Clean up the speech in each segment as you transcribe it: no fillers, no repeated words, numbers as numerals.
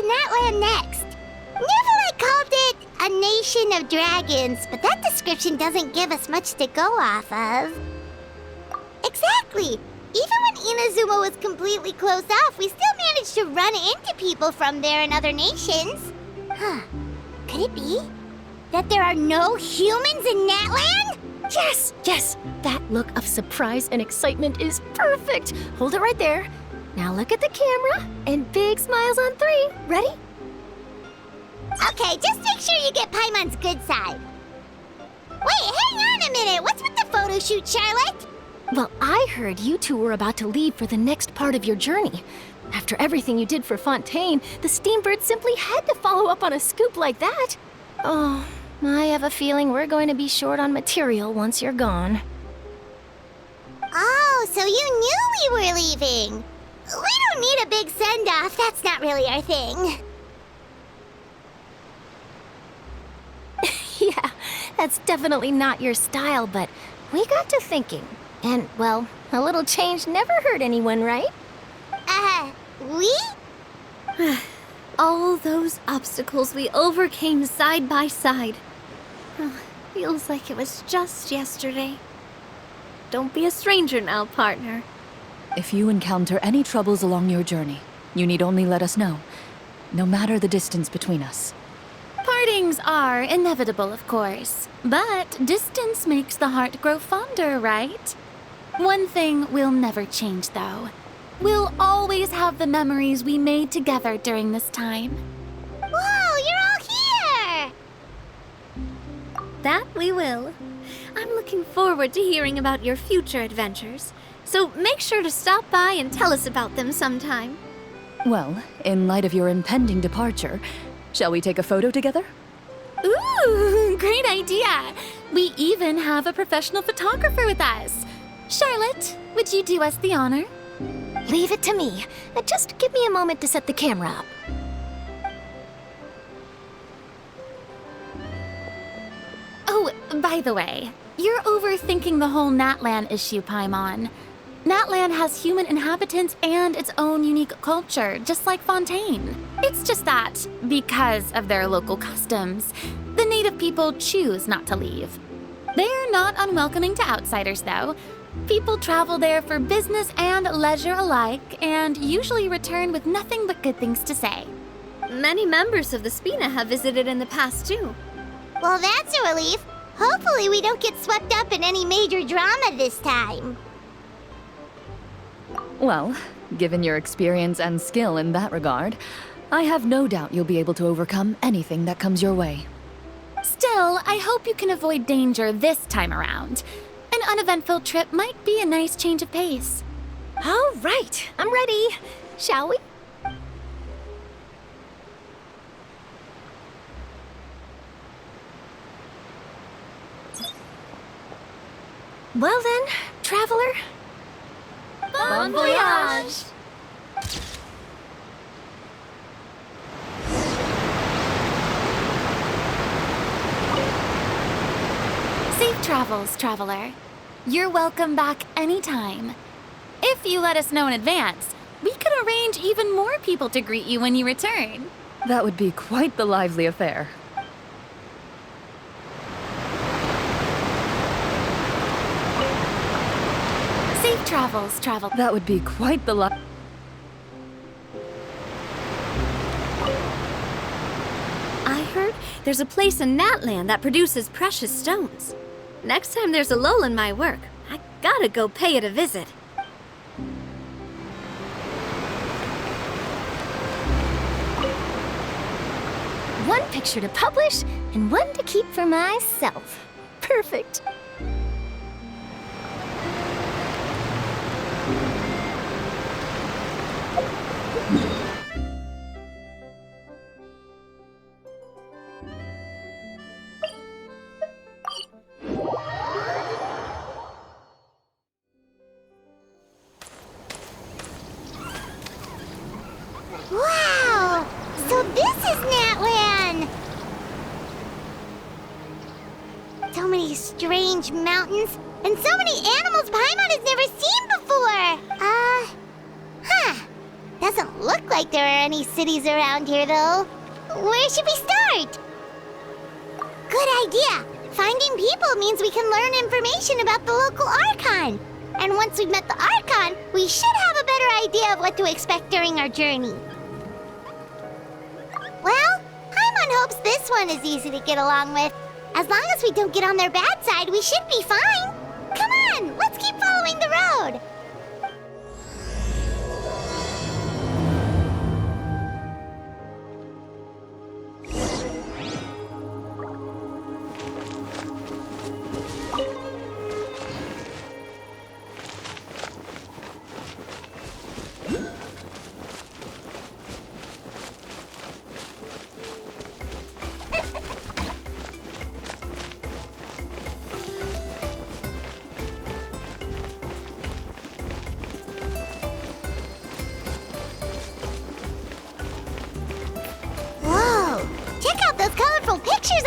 Natlan next. Neverlight called it a nation of dragons, but that description doesn't give us much to go off of. Exactly. Even when Inazuma was completely closed off, we still managed to run into people from there in other nations. Huh. Could it be that there are no humans in Natlan? Yes, yes. That look of surprise and excitement is perfect. Hold it right there. Now look at the camera and big smiles on 3. Ready? Okay, just make sure you get Paimon's good side. Wait, hang on a minute. What's with the photo shoot, Charlotte? Well, I heard you two were about to leave for the next part of your journey. After everything you did for Fontaine, the Steambird simply had to follow up on a scoop like that. Oh, I have a feeling we're going to be short on material once you're gone. Oh, so you knew we were leaving. We don't need a big send-off. That's not really our thing. Yeah, that's definitely not your style, but we got to thinking. And, well, a little change never hurt anyone, right? We? All those obstacles we overcame side by side. Feels like it was just yesterday. Don't be a stranger now, partner. If you encounter any troubles along your journey, you need only let us know, no matter the distance between us. Partings are inevitable, of course, but distance makes the heart grow fonder, right? One thing will never change, though. We'll always have the memories we made together during this time. Whoa, you're all here! That we will. I'm looking forward to hearing about your future adventures, so make sure to stop by and tell us about them sometime. Well, in light of your impending departure, shall we take a photo together? Ooh, great idea! We even have a professional photographer with us. Charlotte, would you do us the honor? Leave it to me. Just give me a moment to set the camera up. Oh, by the way, you're overthinking the whole Natlan issue, Paimon. Natlan has human inhabitants and its own unique culture, just like Fontaine. It's just that, because of their local customs, the native people choose not to leave. They're not unwelcoming to outsiders, though. People travel there for business and leisure alike, and usually return with nothing but good things to say. Many members of the Spina have visited in the past, too. Well, that's a relief. Hopefully we don't get swept up in any major drama this time. Well, given your experience and skill in that regard, I have no doubt you'll be able to overcome anything that comes your way. Still, I hope you can avoid danger this time around. An uneventful trip might be a nice change of pace. All right, I'm ready. Shall we? Well then, traveler. Bon voyage! Safe travels, traveler. You're welcome back anytime. If you let us know in advance, we could arrange even more people to greet you when you return. That would be quite the lively affair. Safe travels, travel. That would be quite the I heard there's a place in Natlan that produces precious stones. Next time there's a lull in my work, I gotta go pay it a visit. One picture to publish and one to keep for myself. Perfect. Wow! So this is Natlan! So many strange mountains, and so many animals Paimon has never seen before! Doesn't look like there are any cities around here, though. Where should we start? Good idea! Finding people means we can learn information about the local Archon. And once we've met the Archon, we should have a better idea of what to expect during our journey. Well, Paimon hopes this one is easy to get along with. As long as we don't get on their bad side, we should be fine. Come on, let's keep following the road.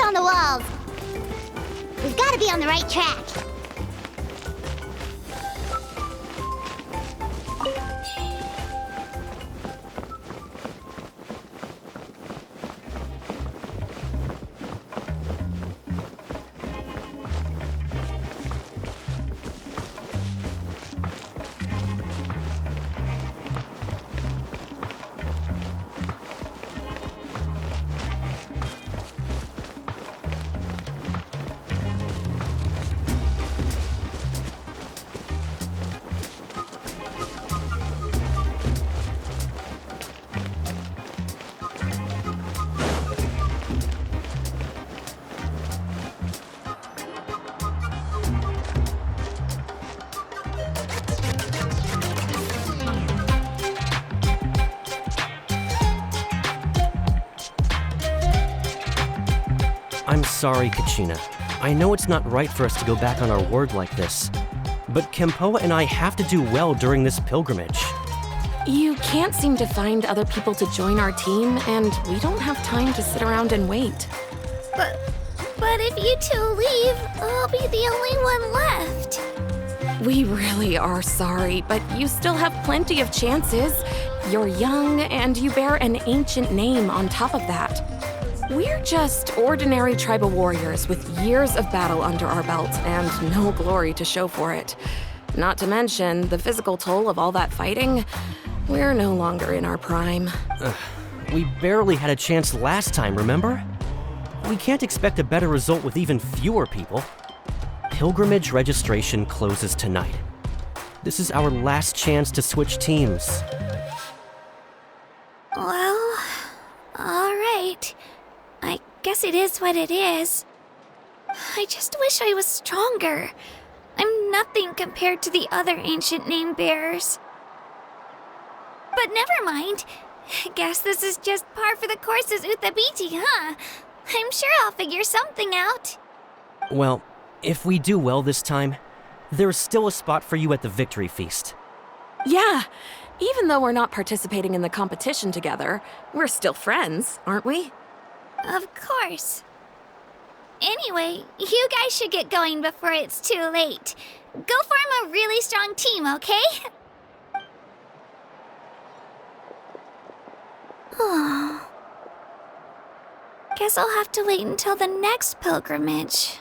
On the walls. We've got to be on the right track. I'm sorry, Kachina. I know it's not right for us to go back on our word like this, but Kempoa and I have to do well during this pilgrimage. You can't seem to find other people to join our team, and we don't have time to sit around and wait. But if you two leave, I'll be the only one left. We really are sorry, but you still have plenty of chances. You're young, and you bear an ancient name on top of that. We're just ordinary tribal warriors with years of battle under our belts and no glory to show for it. Not to mention the physical toll of all that fighting. We're no longer in our prime. We barely had a chance last time, remember? We can't expect a better result with even fewer people. Pilgrimage registration closes tonight. This is our last chance to switch teams. Well, alright. I guess it is what it is. I just wish I was stronger. I'm nothing compared to the other ancient name bearers. But never mind. Guess this is just par for the course as Uthabiti, huh? I'm sure I'll figure something out. Well, if we do well this time, there's still a spot for you at the victory feast. Yeah, even though we're not participating in the competition together, we're still friends, aren't we? Of course. Anyway, you guys should get going before it's too late. Go form a really strong team, okay? Guess I'll have to wait until the next pilgrimage.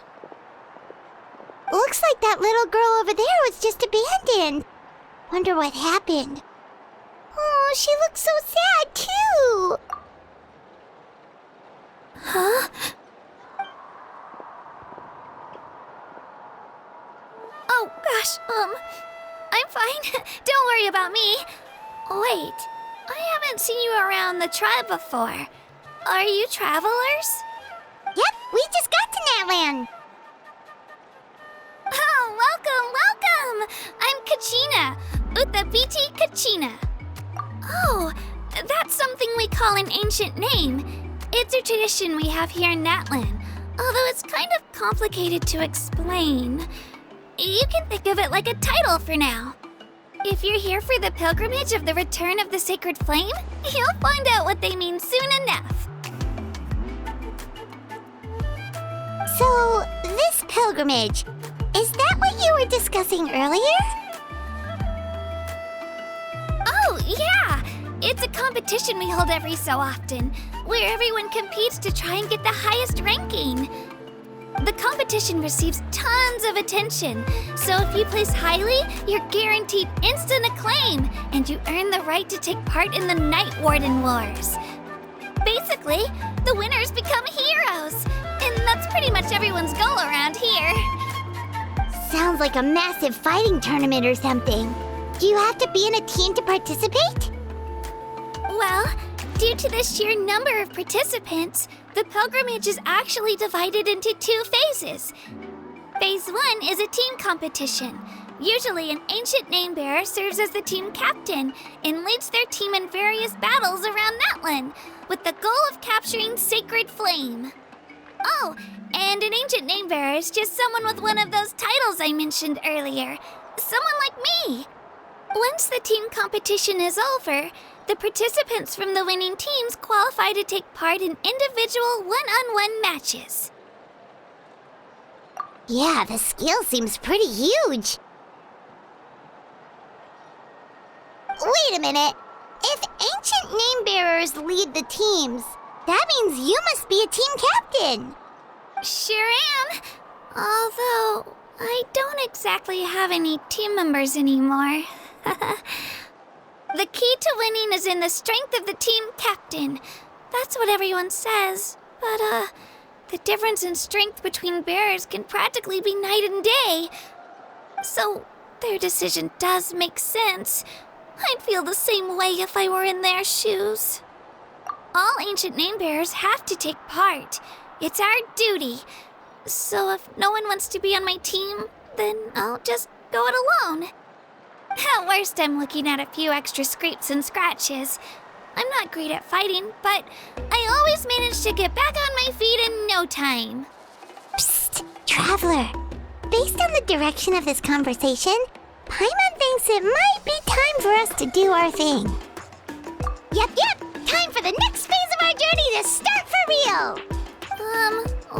Looks like that little girl over there was just abandoned. Wonder what happened. Oh, she looks so sad, too. Huh? Oh, gosh, I'm fine. Don't worry about me. Wait, I haven't seen you around the tribe before. Are you travelers? Yep, we just got to Natlan. Oh, welcome! I'm Kachina, Uthabiti Kachina. Oh, that's something we call an ancient name. It's a tradition we have here in Natlan, although it's kind of complicated to explain. You can think of it like a title for now. If you're here for the pilgrimage of the return of the sacred flame, you'll find out what they mean soon enough. So, this pilgrimage, is that what you were discussing earlier? Oh, yeah! It's a competition we hold every so often, where everyone competes to try and get the highest ranking. The competition receives tons of attention, so if you place highly, you're guaranteed instant acclaim, and you earn the right to take part in the Night Warden Wars. Basically, the winners become heroes, and that's pretty much everyone's goal around here. Sounds like a massive fighting tournament or something. Do you have to be in a team to participate? Well, due to the sheer number of participants, the pilgrimage is actually divided into 2 phases. Phase 1 is a team competition. Usually, an ancient name bearer serves as the team captain and leads their team in various battles around Natlan, with the goal of capturing Sacred Flame. Oh, and an ancient name bearer is just someone with one of those titles I mentioned earlier. Someone like me. Once the team competition is over, the participants from the winning teams qualify to take part in individual one-on-one matches. Yeah, the scale seems pretty huge. Wait a minute. If ancient name bearers lead the teams, that means you must be a team captain. Sure am. Although, I don't exactly have any team members anymore. The key to winning is in the strength of the team captain. That's what everyone says. But, the difference in strength between bearers can practically be night and day. So, their decision does make sense. I'd feel the same way if I were in their shoes. All ancient name bearers have to take part. It's our duty. So if no one wants to be on my team, then I'll just go it alone. At worst, I'm looking at a few extra scrapes and scratches. I'm not great at fighting, but I always manage to get back on my feet in no time. Psst, Traveler. Based on the direction of this conversation, Paimon thinks it might be time for us to do our thing. Yep. Time for the next phase of our journey to start for real.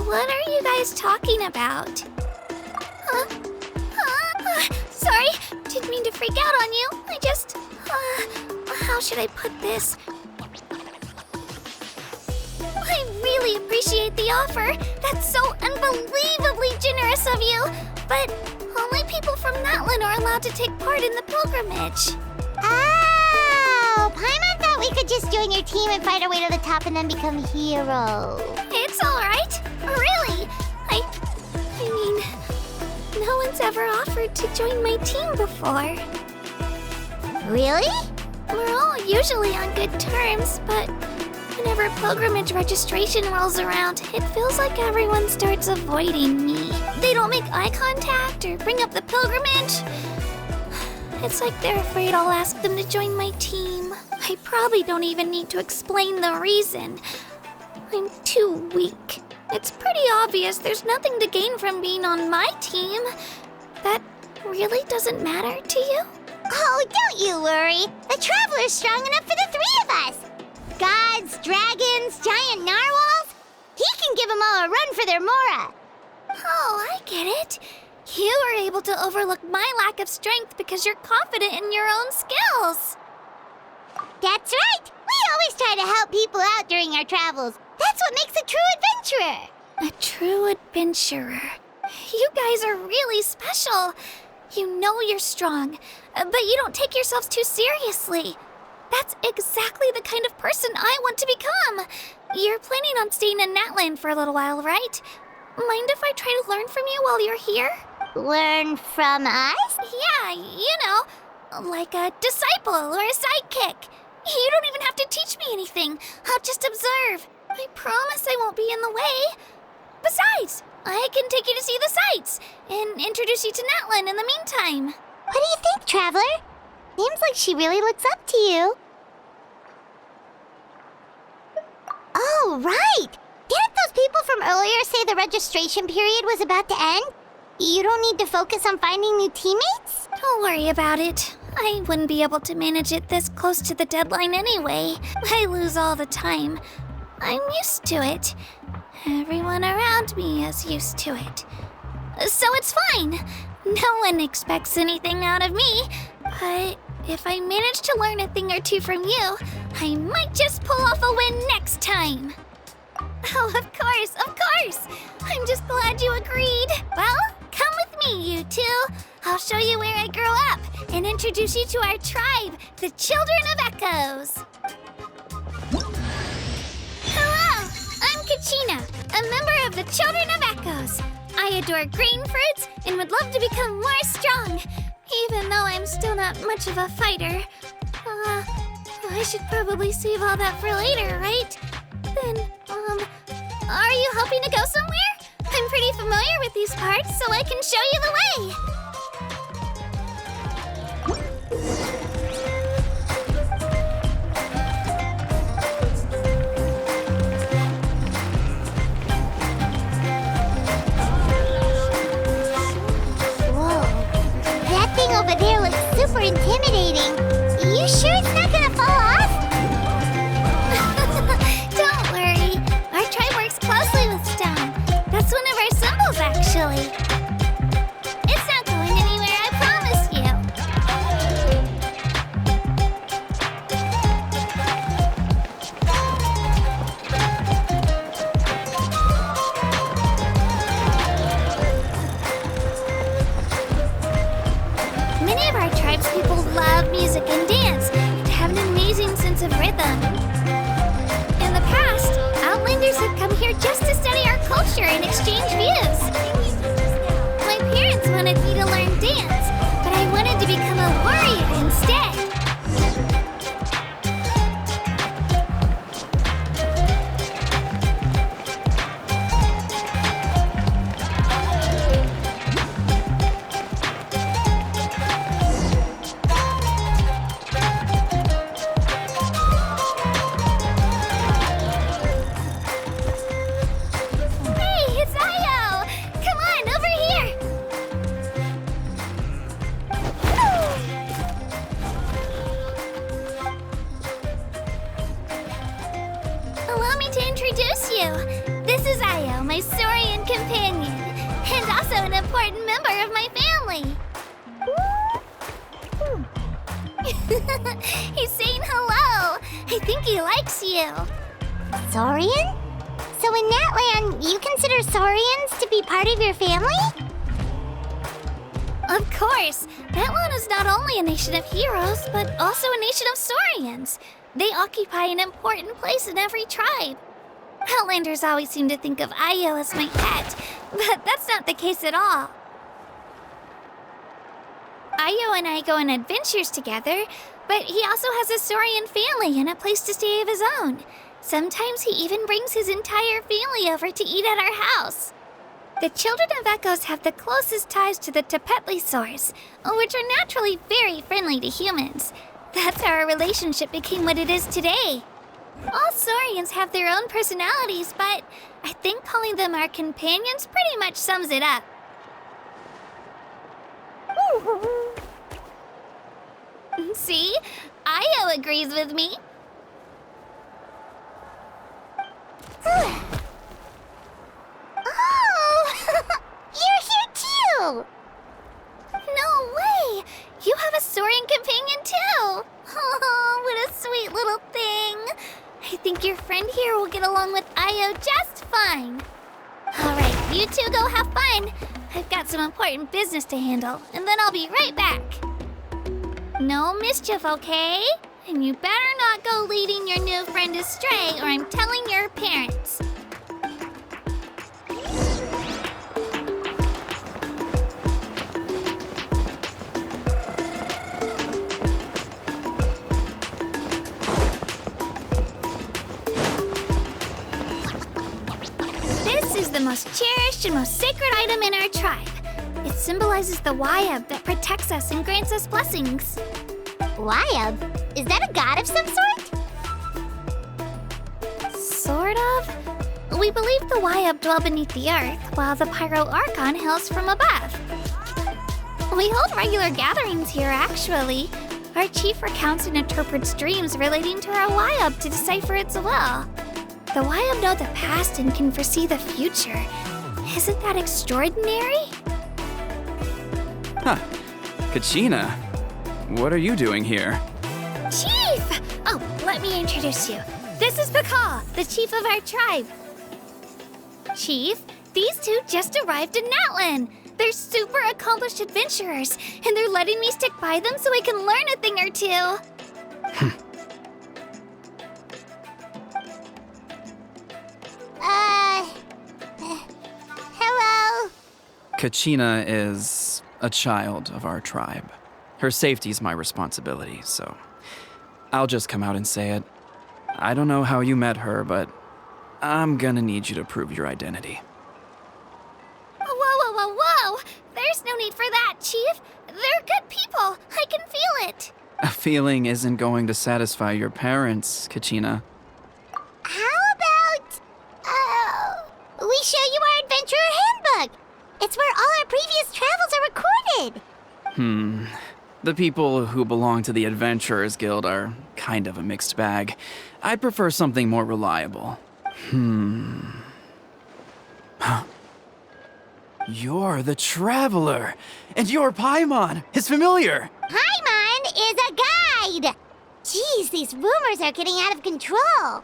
What are you guys talking about? Sorry, didn't mean to freak out on you. I just, how should I put this? I really appreciate the offer. That's so unbelievably generous of you. But only people from Natlan are allowed to take part in the pilgrimage. Oh, Paimon thought we could just join your team and fight our way to the top and then become heroes. It's all right. Really. I mean, no one's ever offered to join my team before. Really? We're all usually on good terms, but whenever pilgrimage registration rolls around, it feels like everyone starts avoiding me. They don't make eye contact or bring up the pilgrimage. It's like they're afraid I'll ask them to join my team. I probably don't even need to explain the reason. I'm too weak. It's pretty obvious there's nothing to gain from being on my team. That really doesn't matter to you? Oh, don't you worry. The Traveler's strong enough for the three of us. Gods, dragons, giant narwhals. He can give them all a run for their Mora. Oh, I get it. You were able to overlook my lack of strength because you're confident in your own skills. That's right. We always try to help people out during our travels. That's what makes a true adventurer. A true adventurer. You guys are really special. You know you're strong, but you don't take yourselves too seriously. That's exactly the kind of person I want to become. You're planning on staying in Natlan for a little while, right? Mind if I try to learn from you while you're here? Learn from us? Yeah, you know, like a disciple or a sidekick. You don't even have to teach me anything. I'll just observe. I promise I won't be in the way. Besides, I can take you to see the sights and introduce you to Natlan in the meantime. What do you think, Traveler? Seems like she really looks up to you. Oh, right! Didn't those people from earlier say the registration period was about to end? You don't need to focus on finding new teammates? Don't worry about it. I wouldn't be able to manage it this close to the deadline anyway. I lose all the time. I'm used to it. Everyone around me is used to it. So it's fine. No one expects anything out of me. But if I manage to learn a thing or two from you, I might just pull off a win next time. Oh, of course. I'm just glad you agreed. Well, come with me, you two. I'll show you where I grew up and introduce you to our tribe, the Children of Echoes. Hello, I'm Kachina, a member of the Children of Echoes. I adore green fruits and would love to become more strong, even though I'm still not much of a fighter. I should probably save all that for later, right? Then, are you hoping to go somewhere? I'm pretty familiar with these parts, so I can show you the way. Whoa, that thing over there looks super intimidating. You sure it's not gonna fall off? Don't worry. Our tribe works closely with stone. That's one of our symbols, actually. It's not going anywhere, I promise you. Many of our tribes people love music and dance and have an amazing sense of rhythm. In the past, Outlanders have come here just to study our culture and exchange views. My parents wanted me to learn dance, but I wanted to become a warrior instead. you. This is Io, my Saurian companion, and also an important member of my family. He's saying hello. I think he likes you. Saurian? So in Natlan, you consider Saurians to be part of your family? Of course. Natlan is not only a nation of heroes, but also a nation of Saurians. They occupy an important place in every tribe. Outlanders always seem to think of Io as my pet, but that's not the case at all. Io and I go on adventures together, but he also has a Saurian family and a place to stay of his own. Sometimes he even brings his entire family over to eat at our house. The children of Echoes have the closest ties to the Tepetlisaurs, which are naturally very friendly to humans. That's how our relationship became what it is today. All Saurians have their own personalities, but I think calling them our companions pretty much sums it up. See? Io agrees with me. Oh! You're here too! No way! You have a Saurian companion too! Oh, what a sweet little thing! I think your friend here will get along with Io just fine. Alright, you two go have fun. I've got some important business to handle, and then I'll be right back. No mischief, okay? And you better not go leading your new friend astray, or I'm telling your parents. This is the most cherished and most sacred item in our tribe. It symbolizes the Wayab that protects us and grants us blessings. Wayab? Is that a god of some sort? Sort of. We believe the Wayab dwell beneath the earth, while the Pyro Archon hails from above. We hold regular gatherings here, actually. Our chief recounts and interprets dreams relating to our Wayab to decipher its will. The Wayab know the past and can foresee the future. Isn't that extraordinary? Huh. Kachina, what are you doing here? Chief! Oh, let me introduce you. This is Pakal, the chief of our tribe. Chief, these two just arrived in Natlan. They're super accomplished adventurers, and they're letting me stick by them so I can learn a thing or two. Hello? Kachina is a child of our tribe. Her safety's my responsibility, so I'll just come out and say it. I don't know how you met her, but I'm gonna need you to prove your identity. Whoa. There's no need for that, Chief. They're good people. I can feel it. A feeling isn't going to satisfy your parents, Kachina. How about, we show you our adventurer handbook? It's where all our previous travels are recorded. The people who belong to the Adventurers Guild are kind of a mixed bag. I'd prefer something more reliable. You're the Traveler, and your Paimon is familiar. Paimon is a guide! Jeez, these rumors are getting out of control.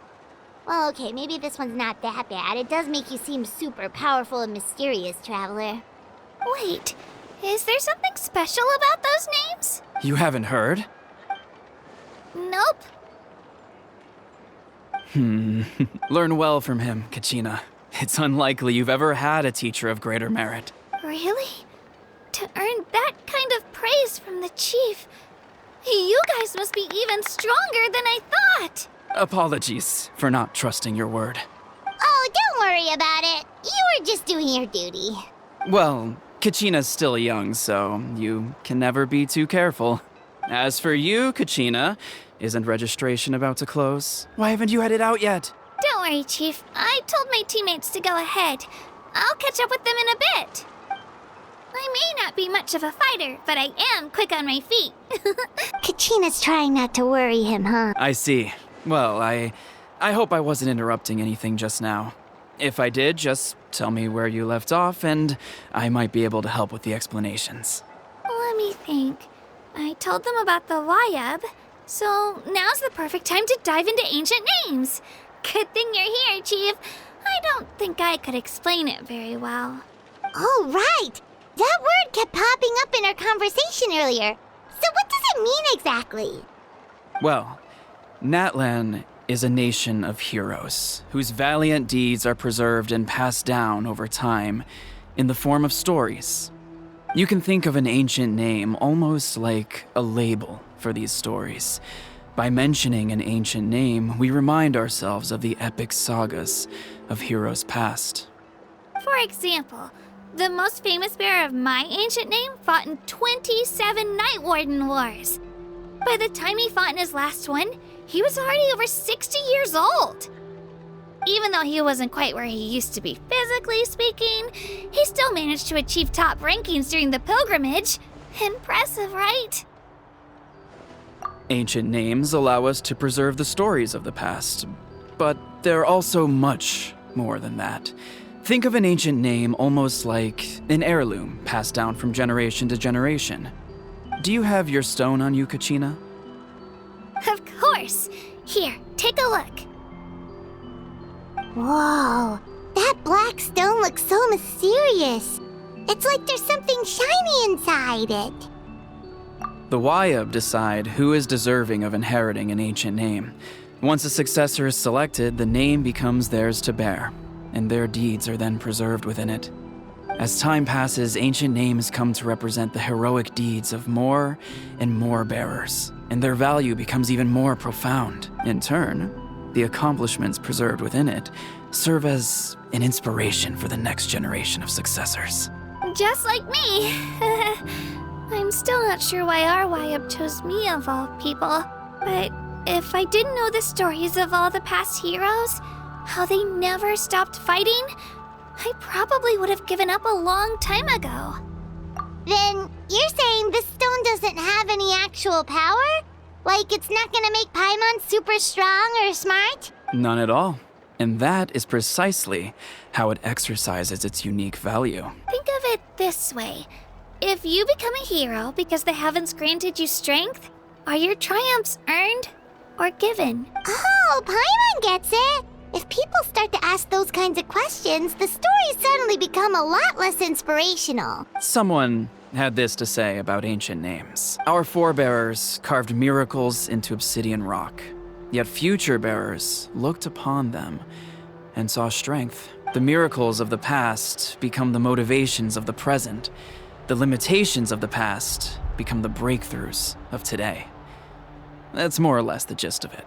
Well, okay, maybe this one's not that bad. It does make you seem super powerful and mysterious, Traveler. Wait, is there something special about those names? You haven't heard? Nope. Learn well from him, Kachina. It's unlikely you've ever had a teacher of greater merit. Really? To earn that kind of praise from the chief, you guys must be even stronger than I thought. Apologies for not trusting your word. Oh, don't worry about it. You were just doing your duty. Well, Kachina's still young, so you can never be too careful. As for you, Kachina, isn't registration about to close? Why haven't you headed out yet? Don't worry, Chief. I told my teammates to go ahead. I'll catch up with them in a bit. I may not be much of a fighter, but I am quick on my feet. Kachina's trying not to worry him, huh? I see. Well, I hope I wasn't interrupting anything just now. If I did, just tell me where you left off, and I might be able to help with the explanations. Let me think. I told them about the Wayab, so now's the perfect time to dive into ancient names. Good thing you're here, Chief. I don't think I could explain it very well. Oh, right! That word kept popping up in our conversation earlier. So what does it mean exactly? Well, Natlan is a nation of heroes whose valiant deeds are preserved and passed down over time in the form of stories. You can think of an ancient name almost like a label for these stories. By mentioning an ancient name, we remind ourselves of the epic sagas of heroes past. For example, the most famous bearer of my ancient name fought in 27 Night Warden Wars. By the time he fought in his last one, he was already over 60 years old. Even though he wasn't quite where he used to be physically speaking, he still managed to achieve top rankings during the pilgrimage. Impressive, right? Ancient names allow us to preserve the stories of the past, but they're also much more than that. Think of an ancient name almost like an heirloom passed down from generation to generation. Do you have your stone on you, Kachina? Of course. Here, take a look. Whoa, that black stone looks so mysterious. It's like there's something shiny inside it. The Wayab decide who is deserving of inheriting an ancient name. Once a successor is selected, the name becomes theirs to bear, and their deeds are then preserved within it. As time passes, ancient names come to represent the heroic deeds of more and more bearers, and their value becomes even more profound. In turn, the accomplishments preserved within it serve as an inspiration for the next generation of successors. Just like me. I'm still not sure why our Wayab chose me of all people, but if I didn't know the stories of all the past heroes, how they never stopped fighting, I probably would have given up a long time ago. Then you're saying this stone doesn't have any actual power? Like it's not gonna make Paimon super strong or smart? None at all. And that is precisely how it exercises its unique value. Think of it this way. If you become a hero because the heavens granted you strength, are your triumphs earned or given? Oh, Paimon gets it! If people start to ask those kinds of questions, the stories suddenly become a lot less inspirational. Someone had this to say about ancient names. Our forebears carved miracles into obsidian rock, yet future bearers looked upon them and saw strength. The miracles of the past become the motivations of the present. The limitations of the past become the breakthroughs of today. That's more or less the gist of it.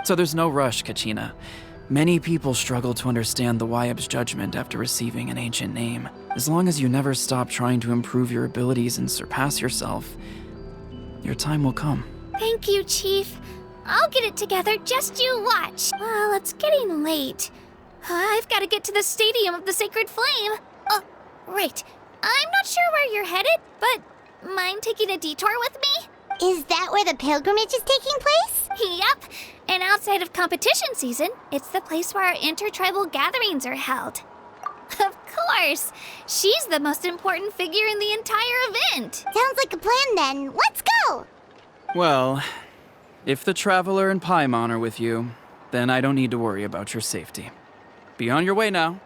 So there's no rush, Kachina. Many people struggle to understand the Wayab's judgment after receiving an ancient name. As long as you never stop trying to improve your abilities and surpass yourself, your time will come. Thank you, Chief. I'll get it together, just you watch. Well, it's getting late. I've got to get to the Stadium of the Sacred Flame. Oh, right. I'm not sure where you're headed, but mind taking a detour with me? Is that where the pilgrimage is taking place? Yep. And outside of competition season, it's the place where our intertribal gatherings are held. Of course. She's the most important figure in the entire event. Sounds like a plan then. Let's go! Well, if the Traveler and Paimon are with you, then I don't need to worry about your safety. Be on your way now.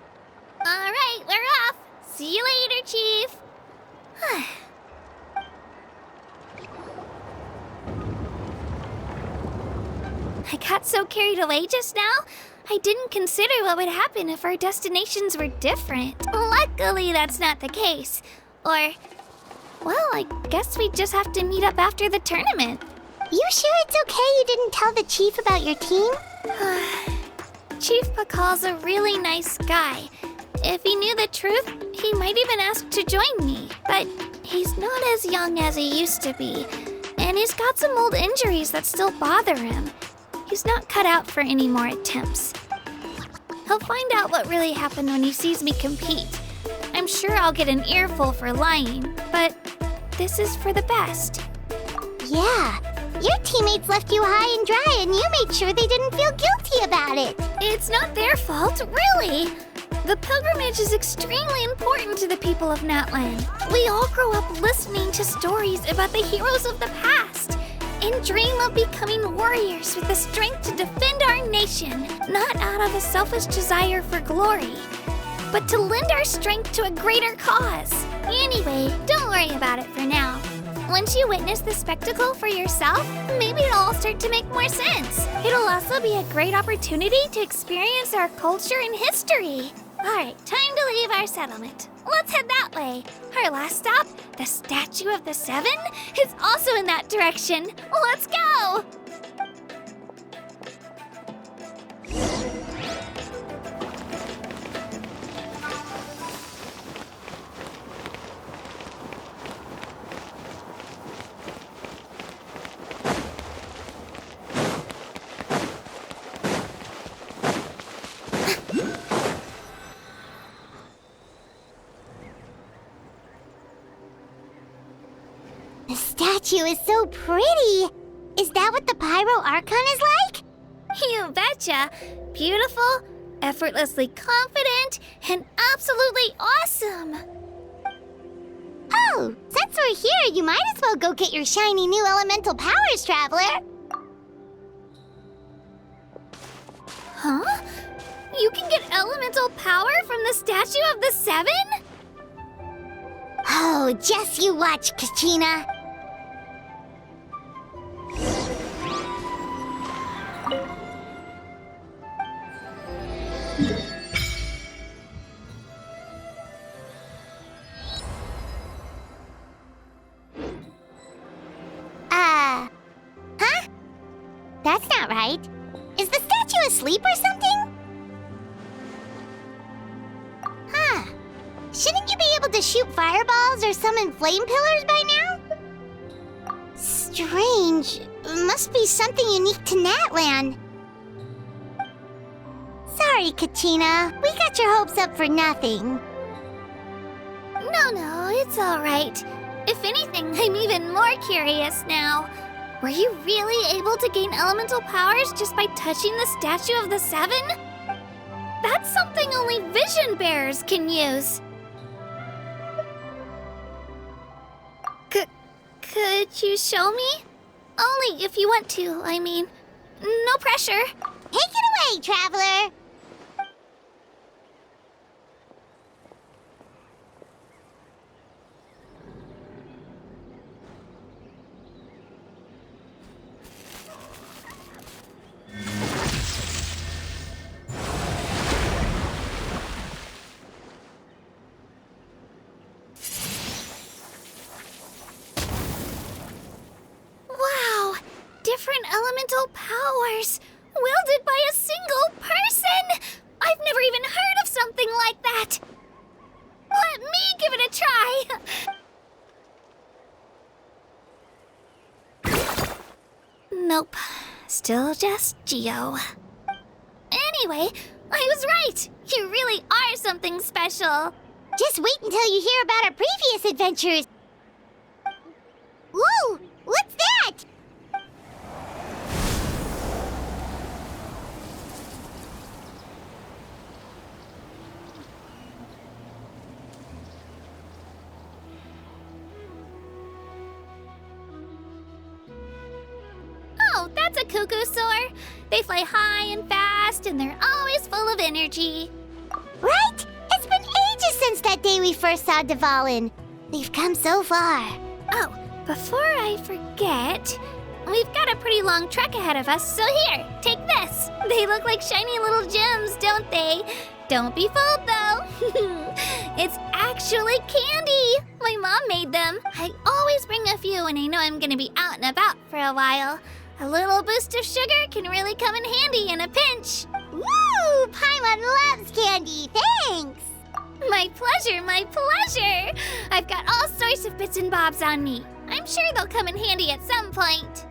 All right, we're off. See you later, Chief. I got so carried away just now, I didn't consider what would happen if our destinations were different. Luckily, that's not the case. Or, well, I guess we just have to meet up after the tournament. You sure it's okay you didn't tell the chief about your team? Chief Pakal's a really nice guy. If he knew the truth, he might even ask to join me. But he's not as young as he used to be, and he's got some old injuries that still bother him. He's not cut out for any more attempts. He'll find out what really happened when he sees me compete. I'm sure I'll get an earful for lying, but this is for the best. Yeah, your teammates left you high and dry and you made sure they didn't feel guilty about it. It's not their fault, really. The pilgrimage is extremely important to the people of Natlan. We all grow up listening to stories about the heroes of the past and dream of becoming warriors with the strength to defend our nation, not out of a selfish desire for glory, but to lend our strength to a greater cause. Anyway, don't worry about it for now. Once you witness the spectacle for yourself, maybe it'll all start to make more sense. It'll also be a great opportunity to experience our culture and history. Alright, time to leave our settlement. Let's head that way. Our last stop, the Statue of the Seven, is also in that direction. Let's go! The statue is so pretty. Is that what the Pyro Archon is like? You betcha. Beautiful, effortlessly confident, and absolutely awesome. Oh, since we're here, you might as well go get your shiny new elemental powers, Traveler. Huh? You can get elemental power from the Statue of the Seven? Oh, just you watch, Kachina. Huh? That's not right. Is the statue asleep or something? Huh. Shouldn't you be able to shoot fireballs or summon flame pillars by now? Strange. Must be something unique to Natlan. Sorry, Kachina. We got your hopes up for nothing. No, it's all right. If anything, I'm even more curious now. Were you really able to gain elemental powers just by touching the Statue of the Seven? That's something only vision bearers can use. Could you show me? Only if you want to, I mean. No pressure. Take it away, Traveler. Wow! Different elemental powers, wielded by a single person! I've never even heard of something like that! Let me give it a try! Nope. Still just Geo. Anyway, I was right! You really are something special! Just wait until you hear about our previous adventures. Whoa! What's that? Oh, that's a cuckoo soar. They fly high and fast, and they're always full of energy. Right? It's been ages since that day we first saw Dvalin. We've come so far. Oh, before I forget, we've got a pretty long trek ahead of us, so here, take this. They look like shiny little gems, don't they? Don't be fooled, though. It's actually candy. My mom made them. I always bring a few when I know I'm gonna be out and about for a while. A little boost of sugar can really come in handy in a pinch. Woo! Paimon loves candy. Thanks. My pleasure, my pleasure! I've got all sorts of bits and bobs on me. I'm sure they'll come in handy at some point.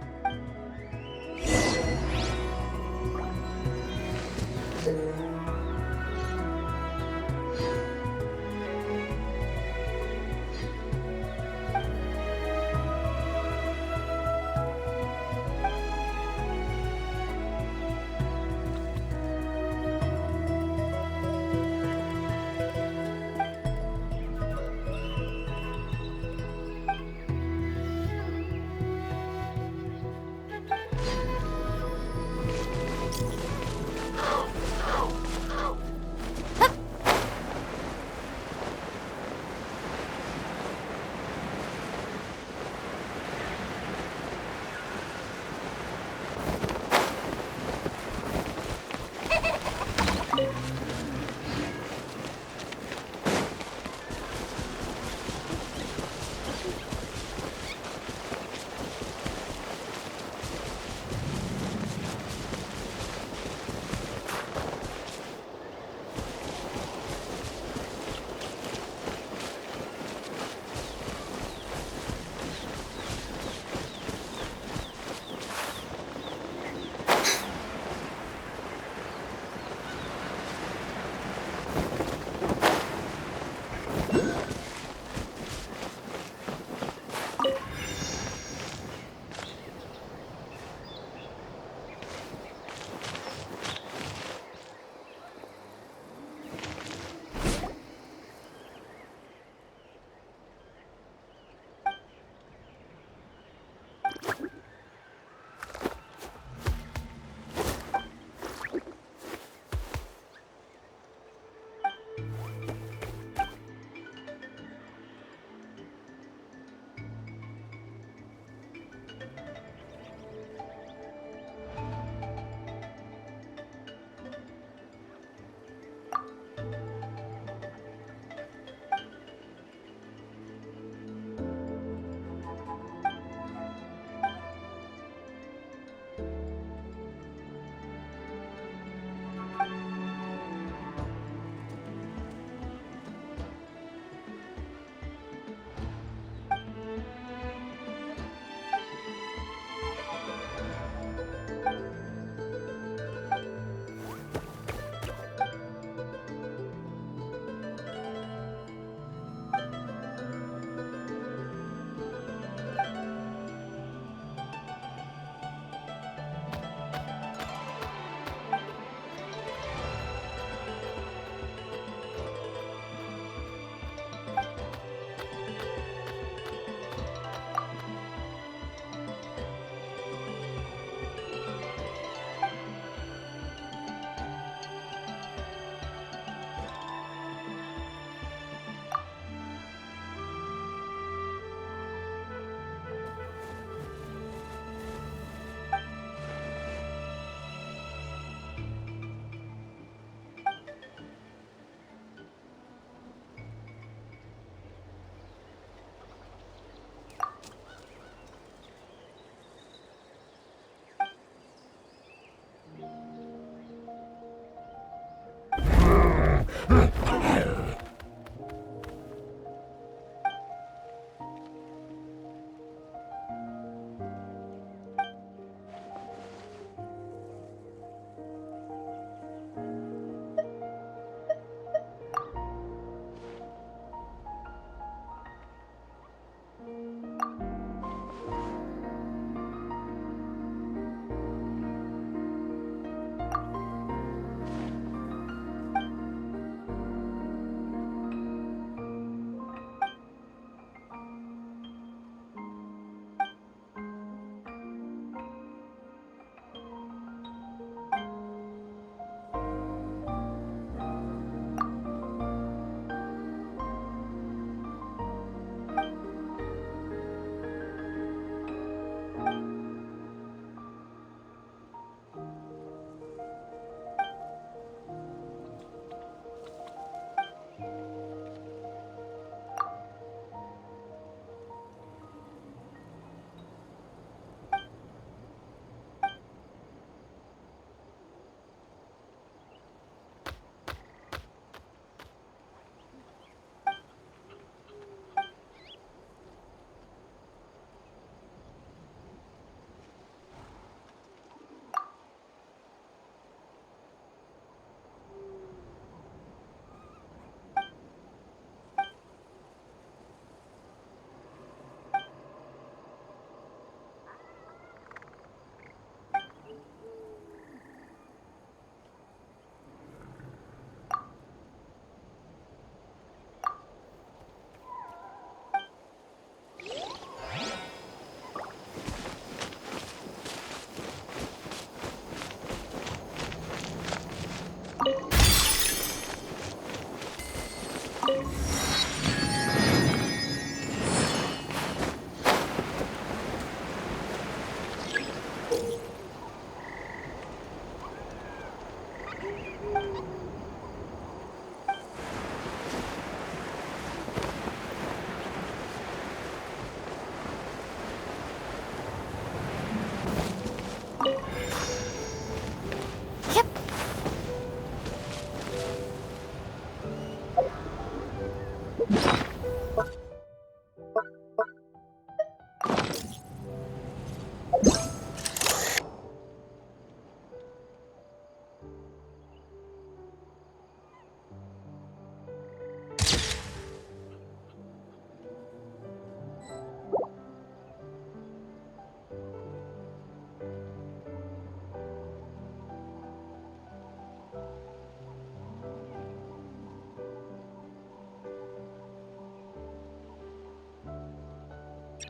Tea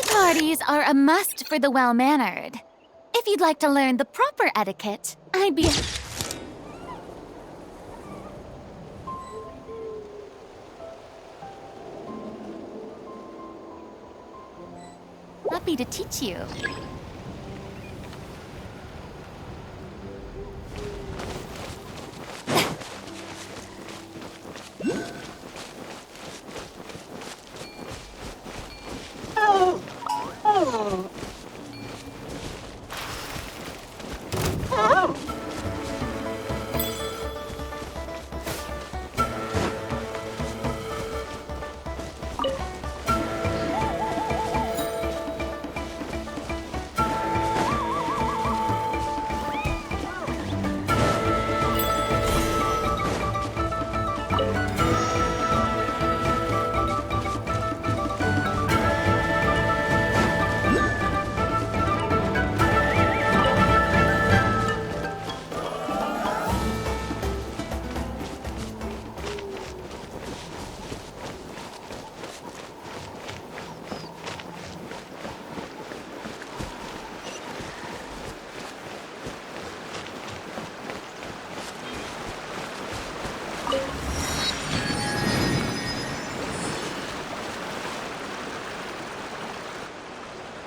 parties are a must for the well-mannered. If you'd like to learn the proper etiquette, I'd be happy to teach you.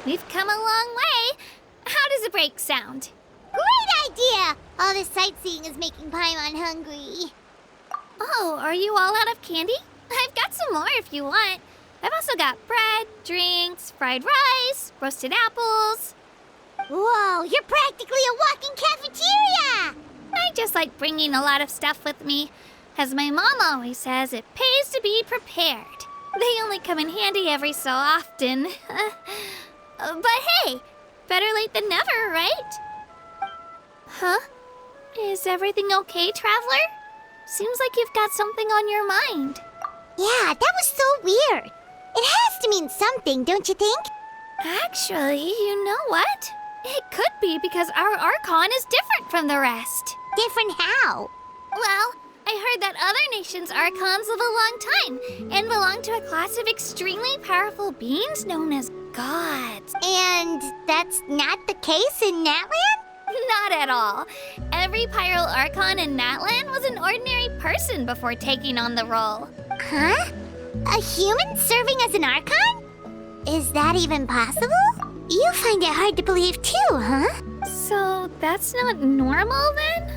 We've come a long way. How does a break sound? Great idea! All this sightseeing is making Paimon hungry. Oh, are you all out of candy? I've got some more if you want. I've also got bread, drinks, fried rice, roasted apples. Whoa, you're practically a walking cafeteria! I just like bringing a lot of stuff with me. As my mom always says, it pays to be prepared. They only come in handy every so often. But hey, better late than never, right? Huh? Is everything okay, Traveler? Seems like you've got something on your mind. Yeah, that was so weird. It has to mean something, don't you think? Actually, you know what? It could be because our Archon is different from the rest. Different how? Well, I heard that other nations' Archons live a long time and belong to a class of extremely powerful beings known as gods. And that's not the case in Natlan? Not at all. Every Pyro Archon in Natlan was an ordinary person before taking on the role. Huh? A human serving as an Archon? Is that even possible? You find it hard to believe too, huh? So that's not normal then?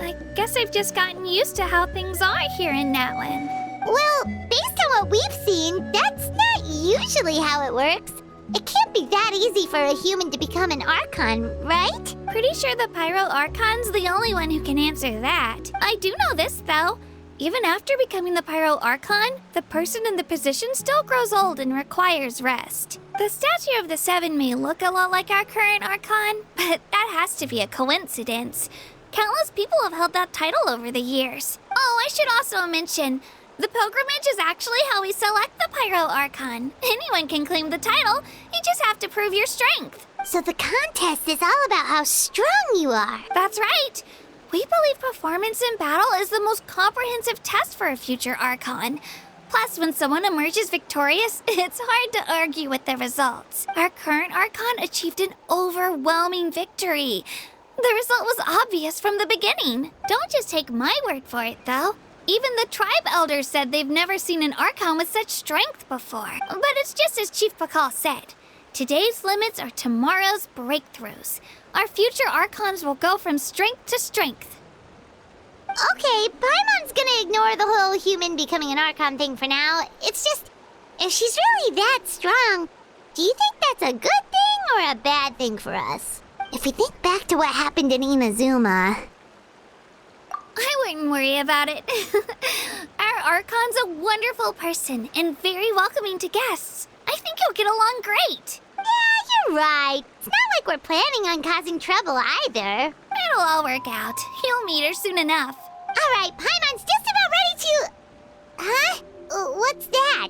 I guess I've just gotten used to how things are here in Natlan. Well, based on what we've seen, that's not usually how it works. It can't be that easy for a human to become an Archon, right? Pretty sure the Pyro Archon's the only one who can answer that. I do know this, though. Even after becoming the Pyro Archon, the person in the position still grows old and requires rest. The statue of the Seven may look a lot like our current Archon, but that has to be a coincidence. Countless people have held that title over the years. Oh, I should also mention, the pilgrimage is actually how we select the Pyro Archon. Anyone can claim the title, you just have to prove your strength. So the contest is all about how strong you are. That's right. We believe performance in battle is the most comprehensive test for a future Archon. Plus, when someone emerges victorious, it's hard to argue with the results. Our current Archon achieved an overwhelming victory. The result was obvious from the beginning. Don't just take my word for it, though. Even the tribe elders said they've never seen an Archon with such strength before. But it's just as Chief Pakal said. Today's limits are tomorrow's breakthroughs. Our future Archons will go from strength to strength. Okay, Paimon's gonna ignore the whole human becoming an Archon thing for now. It's just, if she's really that strong, do you think that's a good thing or a bad thing for us? If we think back to what happened in Inazuma... I wouldn't worry about it. Our Archon's a wonderful person and very welcoming to guests. I think you'll get along great. Yeah, you're right. It's not like we're planning on causing trouble either. It'll all work out. You'll meet her soon enough. All right, Paimon's just about ready to... Huh? What's that?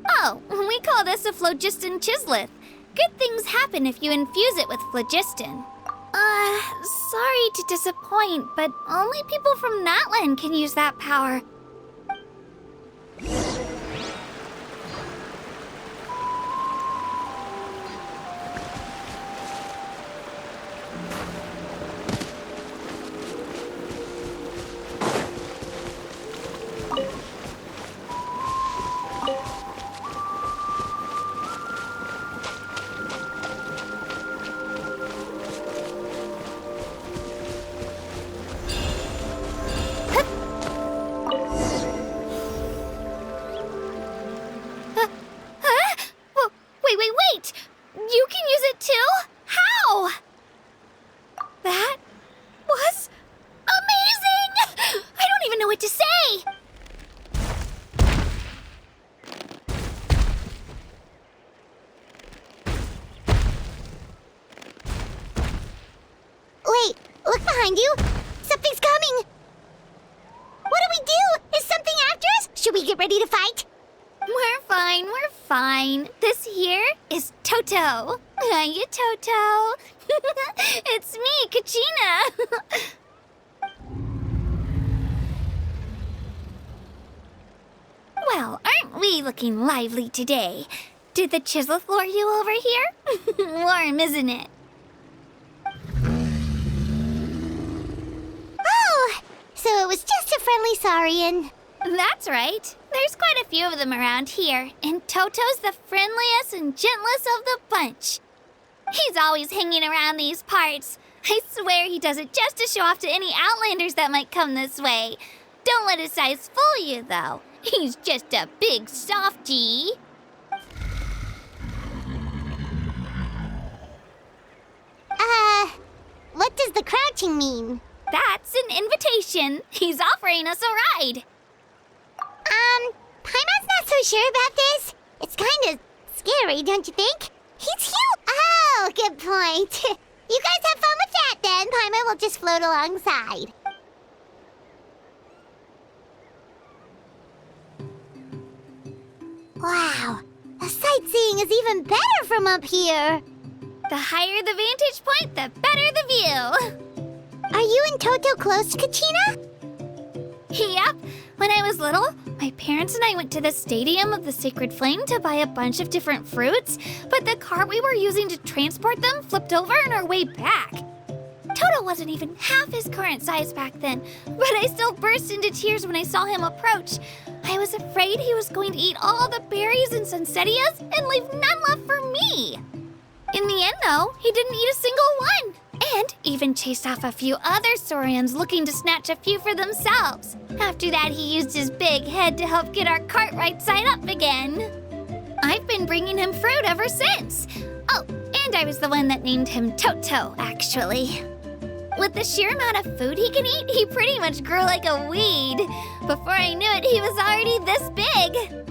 Oh, we call this a phlogiston chisleth. Good things happen if you infuse it with phlogiston. Sorry to disappoint, but only people from Natlan can use that power. Wait! You can use it too? How? That was amazing! I don't even know what to say! Wait, look behind you. Something's coming. What do we do? Is something after us? Should we get ready to fight? We're fine. This here is Toto. Hiya, Toto. It's me, Kachina. Well, aren't we looking lively today? Did the chisleth lure you over here? Warm, isn't it? Oh, so it was just a friendly saurian. That's right. There's quite a few of them around here, and Toto's the friendliest and gentlest of the bunch. He's always hanging around these parts. I swear he does it just to show off to any outlanders that might come this way. Don't let his size fool you, though. He's just a big softie. What does the crouching mean? That's an invitation. He's offering us a ride. Paimon's not so sure about this. It's kind of scary, don't you think? He's huge. Oh, good point. You guys have fun with that then. Paimon will just float alongside. Wow, the sightseeing is even better from up here. The higher the vantage point, the better the view. Are you and Toto close, Kachina? Yep. When I was little, my parents and I went to the Stadium of the Sacred Flame to buy a bunch of different fruits, but the cart we were using to transport them flipped over on our way back. Toto wasn't even half his current size back then, but I still burst into tears when I saw him approach. I was afraid he was going to eat all the berries and sunsettias and leave none left for me. In the end, though, he didn't eat a single one, and even chased off a few other saurians looking to snatch a few for themselves. After that, he used his big head to help get our cart right side up again. I've been bringing him fruit ever since. Oh, and I was the one that named him Toto, actually. With the sheer amount of food he can eat, he pretty much grew like a weed. Before I knew it, he was already this big.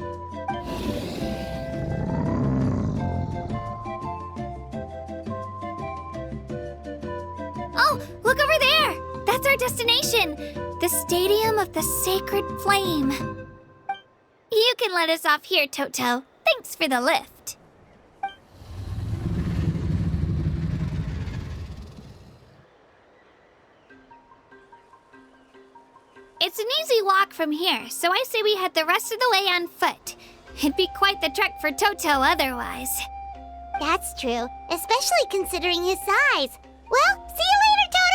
Oh, look over there! That's our destination, the Stadium of the Sacred Flame. You can let us off here, Toto. Thanks for the lift. It's an easy walk from here, so I say we head the rest of the way on foot. It'd be quite the trek for Toto otherwise. That's true, especially considering his size. Well, see you later, Toto!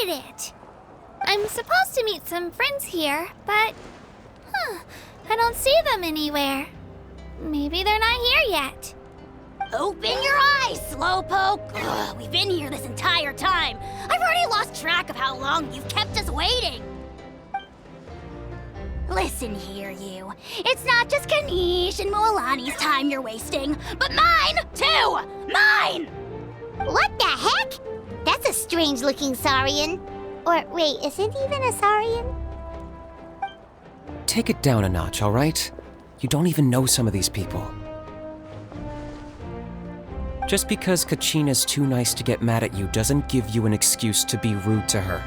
made it! I'm supposed to meet some friends here, but... I don't see them anywhere. Maybe they're not here yet. Open your eyes, Slowpoke! Ugh, we've been here this entire time. I've already lost track of how long you've kept us waiting. Listen here, you. It's not just Ganesh and Moalani's time you're wasting, but mine, too! Mine! What the heck? That's a strange-looking Saurian. Or, wait, is it even a Saurian? Take it down a notch, all right? You don't even know some of these people. Just because Kachina's too nice to get mad at you doesn't give you an excuse to be rude to her.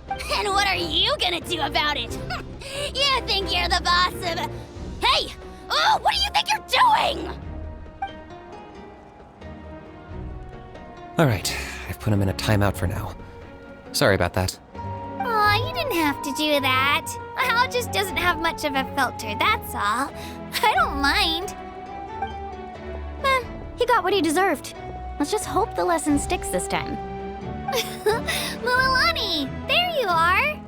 And what are you gonna do about it? You think you're the boss of... Hey! Oh, what do you think you're doing? All right, I've put him in a timeout for now. Sorry about that. Aw, you didn't have to do that. Hal just doesn't have much of a filter, that's all. I don't mind. He got what he deserved. Let's just hope the lesson sticks this time. Mualani, there you are.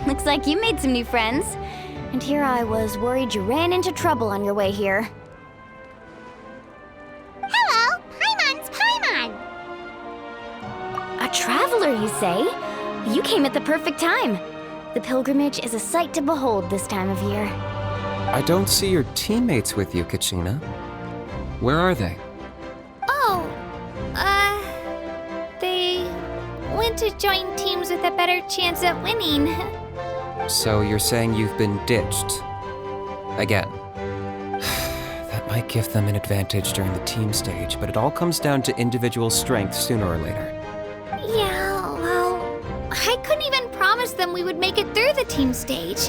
Looks like you made some new friends. And here I was worried you ran into trouble on your way here. Hello, Paimon's Paimon. A traveler, you say? You came at the perfect time. The pilgrimage is a sight to behold this time of year. I don't see your teammates with you, Kachina. Where are they? Oh, they went to join teams with a better chance at winning. So you're saying you've been ditched? Again. That might give them an advantage during the team stage, but it all comes down to individual strength sooner or later. Yeah, well, I couldn't even promise them we would make it through the team stage.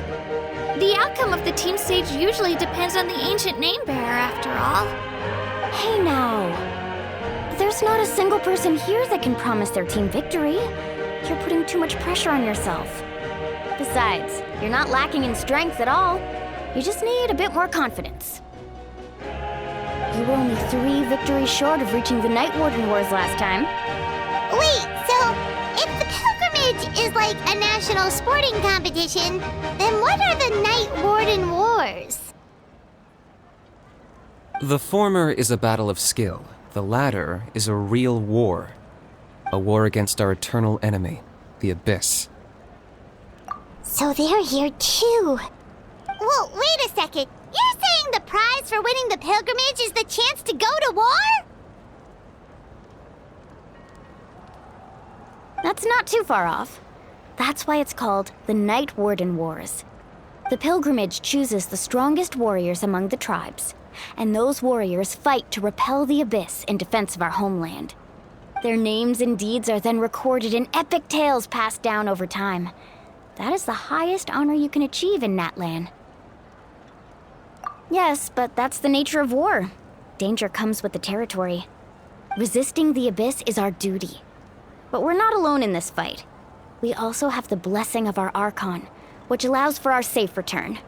The outcome of the team stage usually depends on the ancient name bearer, after all. Hey now. There's not a single person here that can promise their team victory. You're putting too much pressure on yourself. Besides, you're not lacking in strength at all. You just need a bit more confidence. You were only 3 victories short of reaching the Night Warden Wars last time. Wait, so if the pilgrimage is like a national sporting competition, then what are the Night Warden Wars? The former is a battle of skill. The latter is a real war. A war against our eternal enemy, the Abyss. So they're here too. Well, wait a second. You're saying the prize for winning the pilgrimage is the chance to go to war? That's not too far off. That's why it's called the Night Warden Wars. The pilgrimage chooses the strongest warriors among the tribes, and those warriors fight to repel the Abyss in defense of our homeland. Their names and deeds are then recorded in epic tales passed down over time. That is the highest honor you can achieve in Natlan. Yes, but that's the nature of war. Danger comes with the territory. Resisting the Abyss is our duty. But we're not alone in this fight. We also have the blessing of our Archon, which allows for our safe return.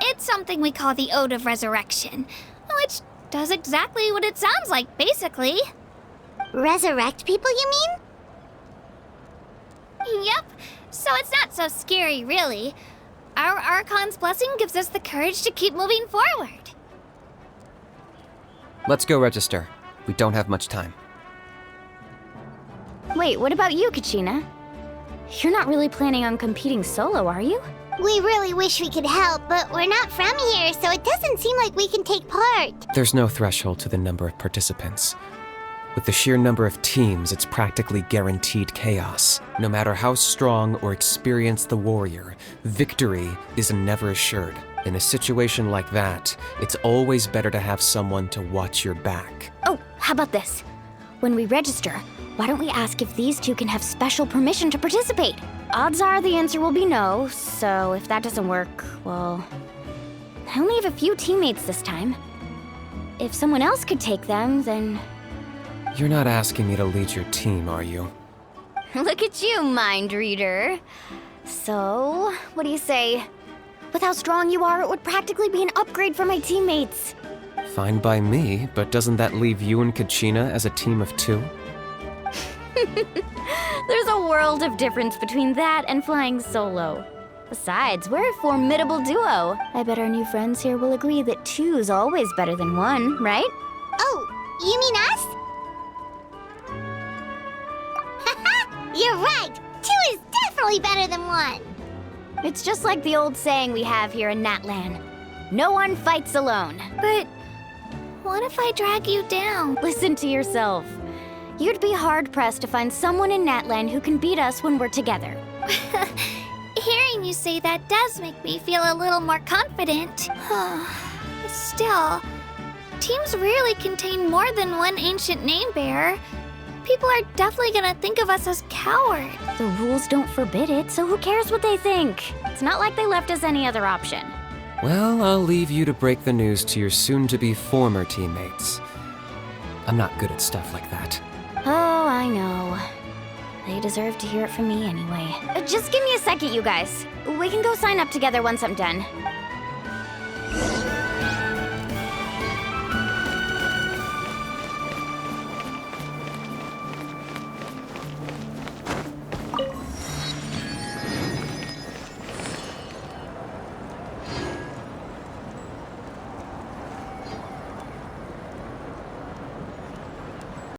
It's something we call the Ode of Resurrection, which does exactly what it sounds like, basically. Resurrect people, you mean? Yep, so it's not so scary, really. Our Archon's blessing gives us the courage to keep moving forward. Let's go register. We don't have much time. Wait, what about you, Kachina? You're not really planning on competing solo, are you? We really wish we could help, but we're not from here, so it doesn't seem like we can take part. There's no threshold to the number of participants. With the sheer number of teams, it's practically guaranteed chaos. No matter how strong or experienced the warrior, victory is never assured. In a situation like that, it's always better to have someone to watch your back. Oh, how about this? When we register, why don't we ask if these two can have special permission to participate? Odds are the answer will be no, so if that doesn't work, well... I only have a few teammates this time. If someone else could take them, then... You're not asking me to lead your team, are you? Look at you, mind reader. So, what do you say? With how strong you are, it would practically be an upgrade for my teammates. Fine by me, but doesn't that leave you and Kachina as a team of 2? There's a world of difference between that and flying solo. Besides, we're a formidable duo. I bet our new friends here will agree that two's always better than one, right? Oh, you mean us? You're right! 2 is definitely better than 1! It's just like the old saying we have here in Natlan. No one fights alone. But what if I drag you down? Listen to yourself. You'd be hard-pressed to find someone in Natlan who can beat us when we're together. Hearing you say that does make me feel a little more confident. Still, teams rarely contain more than one ancient name bearer. People are definitely gonna think of us as cowards. The rules don't forbid it, so who cares what they think? It's not like they left us any other option. Well, I'll leave you to break the news to your soon-to-be former teammates. I'm not good at stuff like that. Oh, I know. They deserve to hear it from me anyway. Just give me a second, you guys. We can go sign up together once I'm done.